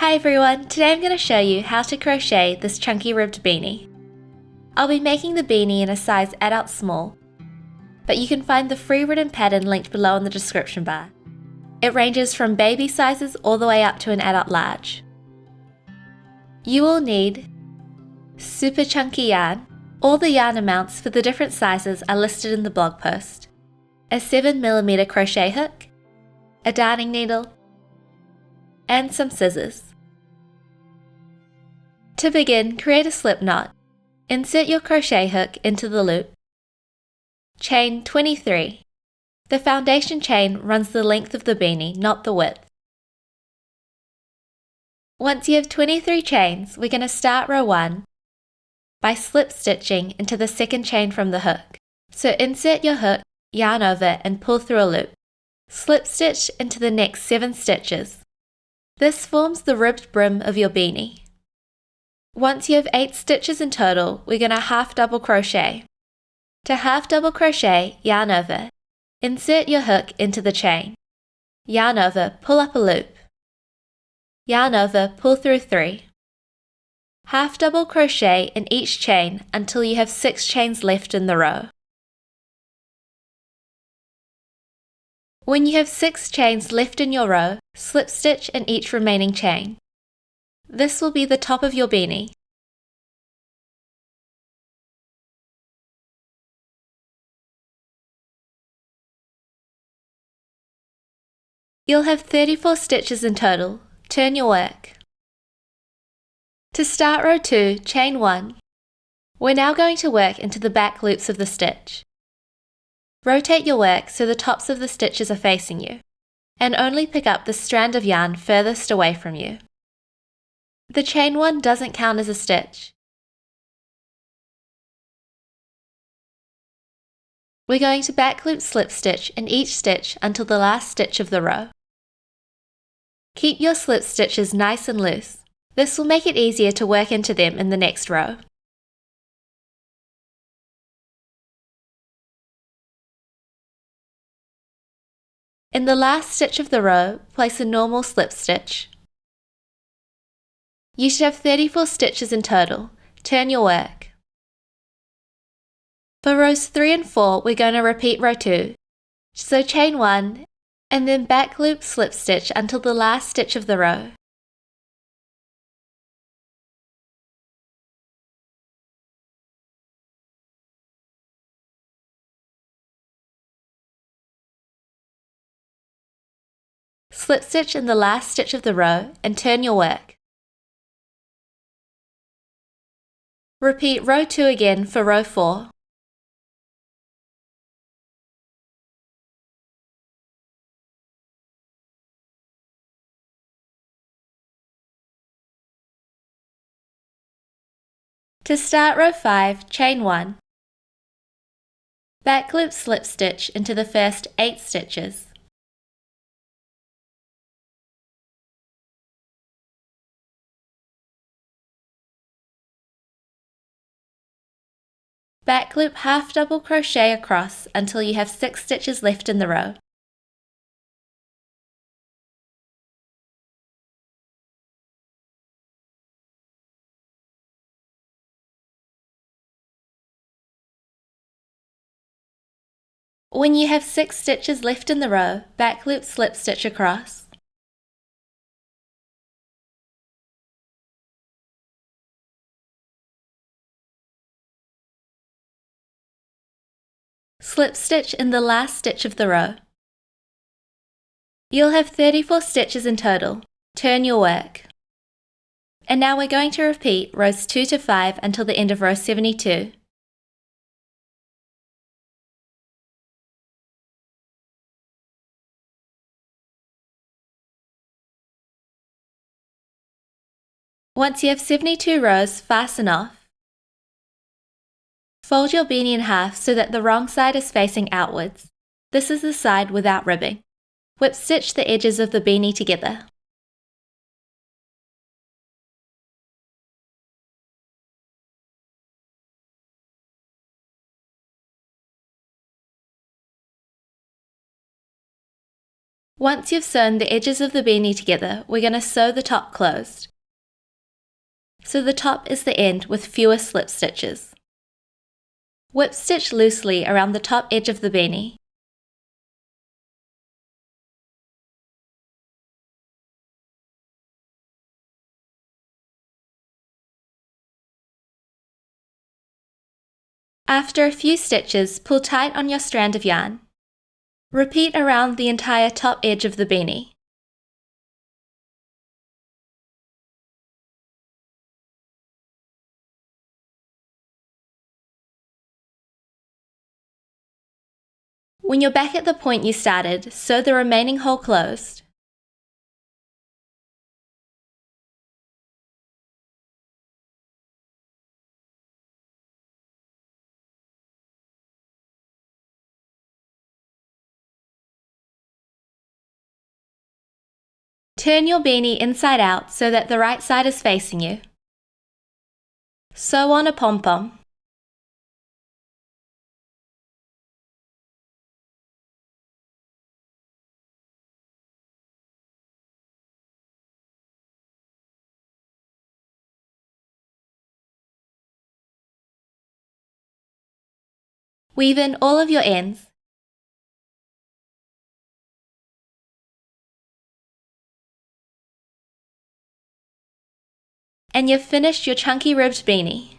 Hi everyone, today I'm going to show you how to crochet this chunky ribbed beanie. I'll be making the beanie in a size adult small, but you can find the free written pattern linked below in the description bar. It ranges from baby sizes all the way up to an adult large. You will need super chunky yarn. All the yarn amounts for the different sizes are listed in the blog post. A 7mm crochet hook, a darning needle, and some scissors. To begin, create a slip knot. Insert your crochet hook into the loop. Chain 23. The foundation chain runs the length of the beanie, not the width. Once you have 23 chains, we're going to start row 1 by slip stitching into the second chain from the hook. So insert your hook, yarn over and pull through a loop. Slip stitch into the next 7 stitches. This forms the ribbed brim of your beanie. Once you have 8 stitches in total, we're going to half double crochet. To half double crochet, yarn over. Insert your hook into the chain. Yarn over, pull up a loop. Yarn over, pull through 3. Half double crochet in each chain until you have 6 chains left in the row. When you have 6 chains left in your row, slip stitch in each remaining chain. This will be the top of your beanie. You'll have 34 stitches in total. Turn your work. To start row 2, chain 1. We're now going to work into the back loops of the stitch. Rotate your work so the tops of the stitches are facing you, and only pick up the strand of yarn furthest away from you. The chain 1 doesn't count as a stitch. We're going to back loop slip stitch in each stitch until the last stitch of the row. Keep your slip stitches nice and loose. This will make it easier to work into them in the next row. In the last stitch of the row, place a normal slip stitch. You should have 34 stitches in total. Turn your work. For rows 3 and 4, we're going to repeat row 2. So chain 1, and then back loop slip stitch until the last stitch of the row. Slip stitch in the last stitch of the row and turn your work. Repeat row 2 again for row 4. To start row 5, chain 1. Back loop slip stitch into the first 8 stitches. Back loop half double crochet across until you have 6 stitches left in the row. When you have 6 stitches left in the row, back loop slip stitch across. Slip stitch in the last stitch of the row. You'll have 34 stitches in total. Turn your work. And now we're going to repeat rows 2 to 5 until the end of row 72. Once you have 72 rows, fasten off. Fold your beanie in half so that the wrong side is facing outwards. This is the side without ribbing. Whip stitch the edges of the beanie together. Once you've sewn the edges of the beanie together, we're going to sew the top closed. So the top is the end with fewer slip stitches. Whip stitch loosely around the top edge of the beanie. After a few stitches, pull tight on your strand of yarn. Repeat around the entire top edge of the beanie. When you're back at the point you started, sew the remaining hole closed. Turn your beanie inside out so that the right side is facing you. Sew on a pom-pom. Weave in all of your ends. And you've finished your chunky ribbed beanie.